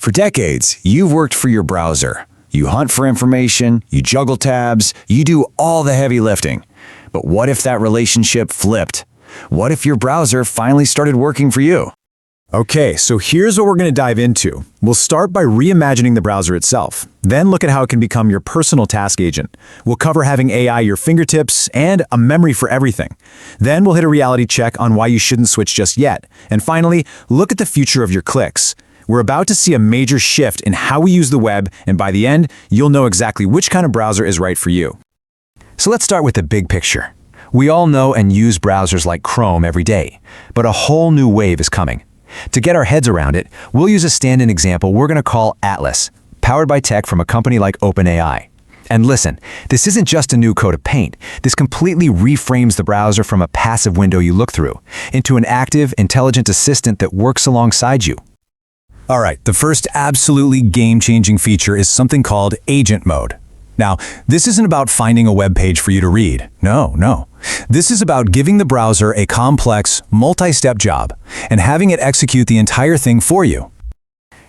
For decades, you've worked for your browser. You hunt for information, you juggle tabs, you do all the heavy lifting. But what if that relationship flipped? What if your browser finally started working for you? Okay, so here's what we're going to dive into. We'll start by reimagining the browser itself. Then look at how it can become your personal task agent. We'll cover having AI at your fingertips and a memory for everything. Then we'll hit a reality check on why you shouldn't switch just yet. And finally, look at the future of your clicks. We're about to see a major shift in how we use the web, and by the end, you'll know exactly which kind of browser is right for you. So let's start with the big picture. We all know and use browsers like Chrome every day, but a whole new wave is coming. To get our heads around it, we'll use a stand-in example we're going to call Atlas, powered by tech from a company like OpenAI. And listen, this isn't just a new coat of paint. This completely reframes the browser from a passive window you look through into an active, intelligent assistant that works alongside you. All right, the first absolutely game-changing feature is something called Agent Mode. Now, this isn't about finding a web page for you to read. No. This is about giving the browser a complex, multi-step job and having it execute the entire thing for you.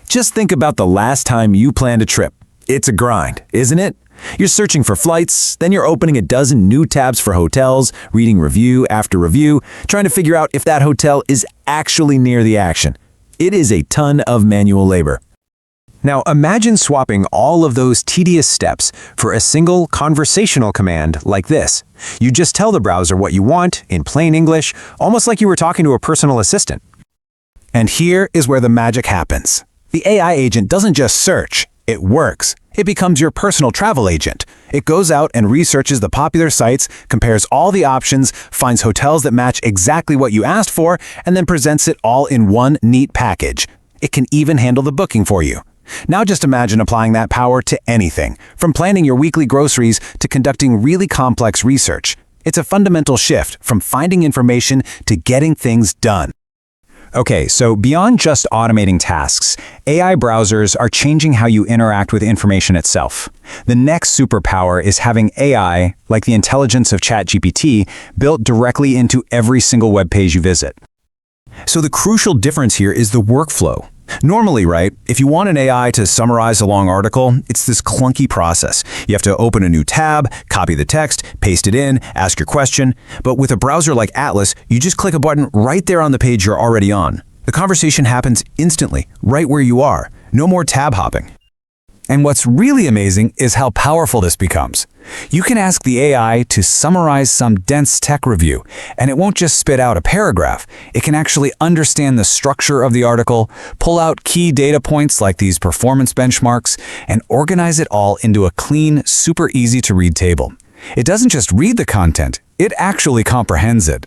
Just think about the last time you planned a trip. It's a grind, isn't it? You're searching for flights, then you're opening a dozen new tabs for hotels, reading review after review, trying to figure out if that hotel is actually near the action. It is a ton of manual labor. Now imagine swapping all of those tedious steps for a single conversational command like this. You just tell the browser what you want in plain English, almost like you were talking to a personal assistant. And here is where the magic happens. The AI agent doesn't just search, it works. It becomes your personal travel agent. It goes out and researches the popular sites, compares all the options, finds hotels that match exactly what you asked for, and then presents it all in one neat package. It can even handle the booking for you. Now just imagine applying that power to anything, from planning your weekly groceries to conducting really complex research. It's a fundamental shift from finding information to getting things done. Okay, so beyond just automating tasks, AI browsers are changing how you interact with information itself. The next superpower is having AI, like the intelligence of ChatGPT, built directly into every single web page you visit. So the crucial difference here is the workflow. Normally, right, if you want an AI to summarize a long article, it's this clunky process. You have to open a new tab, copy the text, paste it in, ask your question. But with a browser like Atlas, you just click a button right there on the page you're already on. The conversation happens instantly, right where you are. No more tab hopping. And what's really amazing is how powerful this becomes. You can ask the AI to summarize some dense tech review, and it won't just spit out a paragraph. It can actually understand the structure of the article, pull out key data points like these performance benchmarks, and organize it all into a clean, super easy to read table. It doesn't just read the content, it actually comprehends it.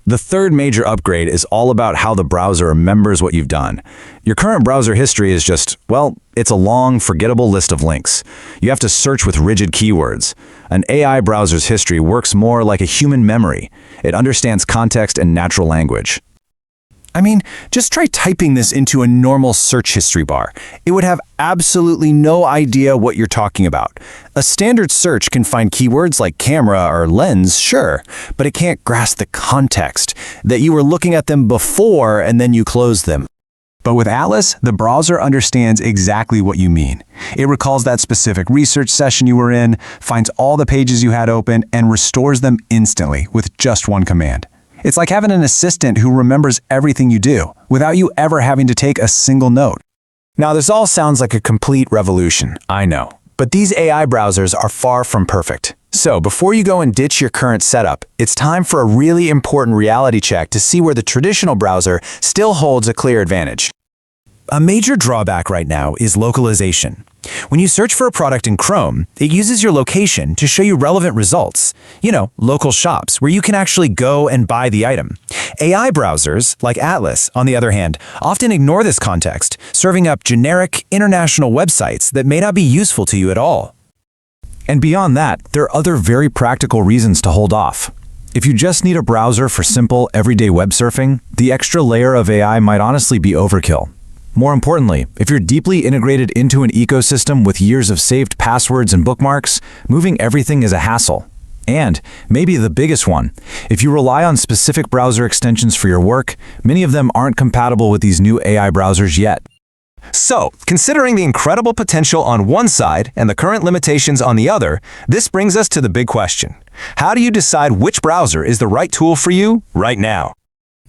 The third major upgrade is all about how the browser remembers what you've done. Your current browser history is just, well, it's a long, forgettable list of links. You have to search with rigid keywords. An AI browser's history works more like a human memory. It understands context and natural language. I mean, just try typing this into a normal search history bar. It would have absolutely no idea what you're talking about. A standard search can find keywords like camera or lens, sure, but it can't grasp the context, that you were looking at them before and then you closed them. But with Atlas, the browser understands exactly what you mean. It recalls that specific research session you were in, finds all the pages you had open, and restores them instantly with just one command. It's like having an assistant who remembers everything you do, without you ever having to take a single note. Now, this all sounds like a complete revolution, I know. But these AI browsers are far from perfect. So before you go and ditch your current setup, it's time for a really important reality check to see where the traditional browser still holds a clear advantage. A major drawback right now is localization. When you search for a product in Chrome, it uses your location to show you relevant results. Local shops where you can actually go and buy the item. AI browsers, like Atlas, on the other hand, often ignore this context, serving up generic, international websites that may not be useful to you at all. And beyond that, there are other very practical reasons to hold off. If you just need a browser for simple, everyday web surfing, the extra layer of AI might honestly be overkill. More importantly, if you're deeply integrated into an ecosystem with years of saved passwords and bookmarks, moving everything is a hassle. And, maybe the biggest one, if you rely on specific browser extensions for your work, many of them aren't compatible with these new AI browsers yet. So, considering the incredible potential on one side and the current limitations on the other, this brings us to the big question. How do you decide which browser is the right tool for you right now?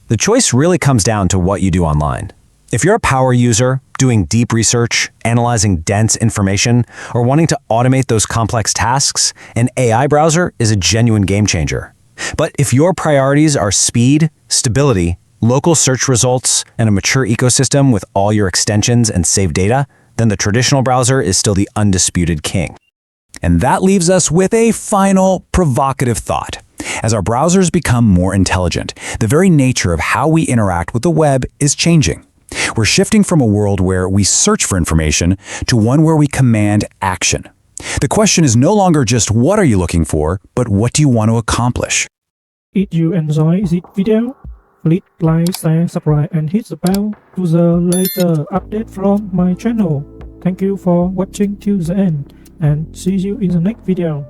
The choice really comes down to what you do online. If you're a power user, doing deep research, analyzing dense information, or wanting to automate those complex tasks, an AI browser is a genuine game changer. But if your priorities are speed, stability, local search results, and a mature ecosystem with all your extensions and saved data, then the traditional browser is still the undisputed king. And that leaves us with a final provocative thought. As our browsers become more intelligent, the very nature of how we interact with the web is changing. We're shifting from a world where we search for information to one where we command action. The question is no longer just what are you looking for, but what do you want to accomplish? If you enjoy this video, please like, share, subscribe and hit the bell to the later update from my channel. Thank you for watching till the end and see you in the next video.